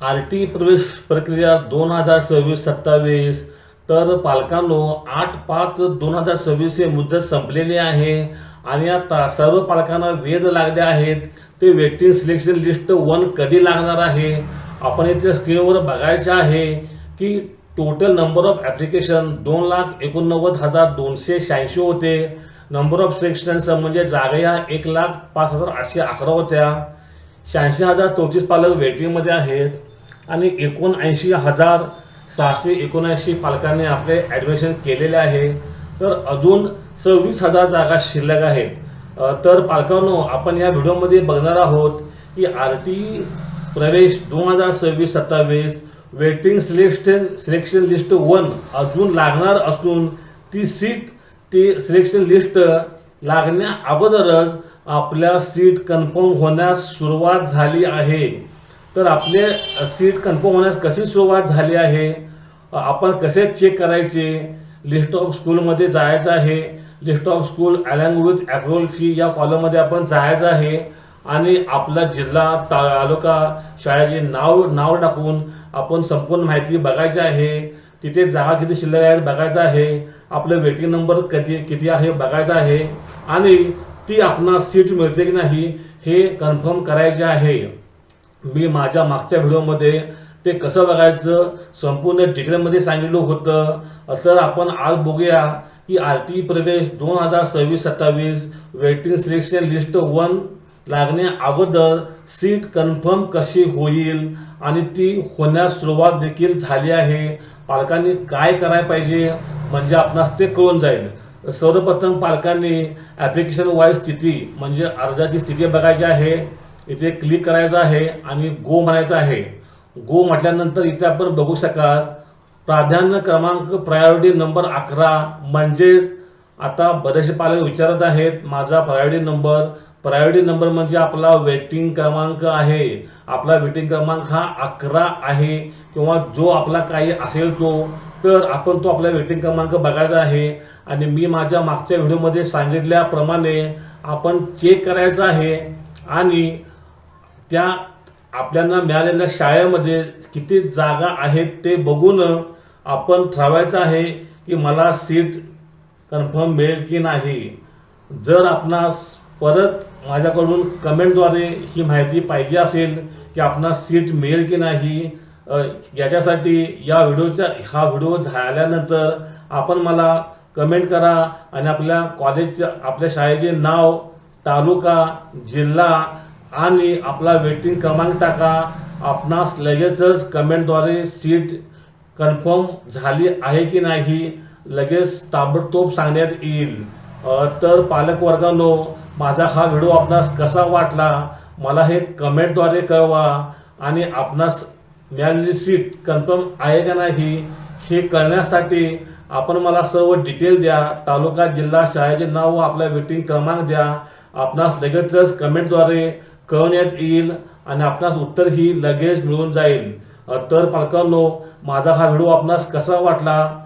RT प्रवेश प्रक्रिया 2026-27 तर पालकांनो 8/5/2026 हे मुदत संपलेली आहे आणि आता सर्व पालकांना वेध लागले आहेत ते वेटिंग सिलेक्शन लिस्ट 1 कधी लागणार आहे। आपण इथे स्क्रीनवर बघायचे आहे की टोटल नंबर ऑफ ॲप्लिकेशन 2,89,286 होते। नंबर ऑफ सिलेक्शन्स म्हणजे जागा या 1,05,811 होत्या। 86,034 पालक वेटिंगमध्ये आहेत आणि 79,679 पालकांनी आपले ॲडमिशन केलेले आहे। तर अजून 26,000 जागा शिल्लक आहेत। तर पालकांनो, आपण या व्हिडिओमध्ये बघणार आहोत की आरटी प्रवेश 2026-27 वेटिंग सिलेक्शन लिस्ट 1 अजून लागणार असून ती सिलेक्शन लिस्ट लागण्या अगोदरच आपल्या सीट कन्फर्म होण्यास सुरुवात झाली आहे। तर आपले सीट कन्फर्म होण्यास कशी सुरुवात झाली आहे, आपण कसे चेक करायचे, लिस्ट ऑफ स्कूलमध्ये जायचं आहे। List of school along with approval fee या कॉलममध्ये आपण जायचं आहे आणि आपला जिल्हा तालुका शाळेचे नाव टाकून आपण संपूर्ण माहिती बघायची आहे। तिथे जागा किती शिल्लक आहेत बघायचं आहे, आपलं वेटिंग नंबर किती आहे बघायचा आहे आणि ती आपणास सीट मिळते की नाही हे कन्फर्म करायचे आहे। मी माझ्या मागच्या व्हिडिओमध्ये ते कसं बघायचं संपूर्ण डिटेलमध्ये सांगितलं होतं। तर आपण आज बघूया की आरटी प्रवेश 2026-27 वेटिंग सिलेक्शन लिस्ट 1 लागण्या अगोदर सीट कन्फर्म कशी होईल आणि ती होण्यास सुरुवात देखील झाली आहे। पालकांनी काय करायला पाहिजे म्हणजे आपणास ते कळून जाईल। सर्वप्रथम पालकांनी ॲप्लिकेशन वाईज स्थिती म्हणजे अर्जाची स्थिती बघायची आहे। इथे क्लिक करायचं आहे आणि गो म्हणायचं आहे। गो म्हटल्यानंतर इथे आपण बघू शकाल प्राधान्य क्रमांक प्रायोरिटी नंबर 11 म्हणजेच आता बरेचसे पालक विचारत आहेत माझा प्रायोरिटी नंबर म्हणजे आपला वेटिंग क्रमांक आहे। आपला वेटिंग क्रमांक हा 11 आहे किंवा जो आपला काही असेल तो, तर आपण तो आपला वेटिंग क्रमांक बघायचा आहे आणि मी माझ्या मागच्या व्हिडिओमध्ये सांगितल्याप्रमाणे आपण चेक करायचं आहे आणि त्या आपल्याला मिळालेल्या शाळेमध्ये किती जागा आहेत ते बघून आपण ठरवायचं आहे की मला सीट कन्फर्म मिळेल की नाही। जर आपणास परत माझ्याकडून कमेंटद्वारे ही माहिती पाहिजे असेल की आपणास सीट मिळेल की नाही, याच्यासाठी हा व्हिडिओ झाल्यानंतर आपण मला कमेंट करा आणि आपल्या शाळेचे नाव, तालुका, जिल्हा आणि आपला वेटिंग क्रमांक टाका। आपणास लगेचच कमेंटद्वारे सीट कन्फर्म झाली आहे की नाही लगेच ताबडतोब सांगण्यात येईल। तर पालक वर्गांनो, माझा हा व्हिडिओ आपणास कसा वाटला मला हे कमेंटद्वारे कळवा आणि आपणास मिळालेली सीट कन्फर्म आहे का नाही हे कळण्यासाठी आपण मला सर्व डिटेल द्या। तालुका, जिल्हा, शाळेचे नाव व आपला वेटिंग क्रमांक द्या। आपणास लगेचच कमेंटद्वारे कळवण्यात येईल आणि आपणास उत्तर ही लगेच मिळून जाईल। तर पालकांनो, माझा हा व्हिडिओ आपणास कसा वाटला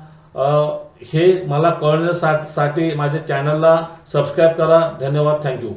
हे मला कळवण्यासाठी माझ्या चॅनलला सबस्क्राईब करा। धन्यवाद, थँक्यू।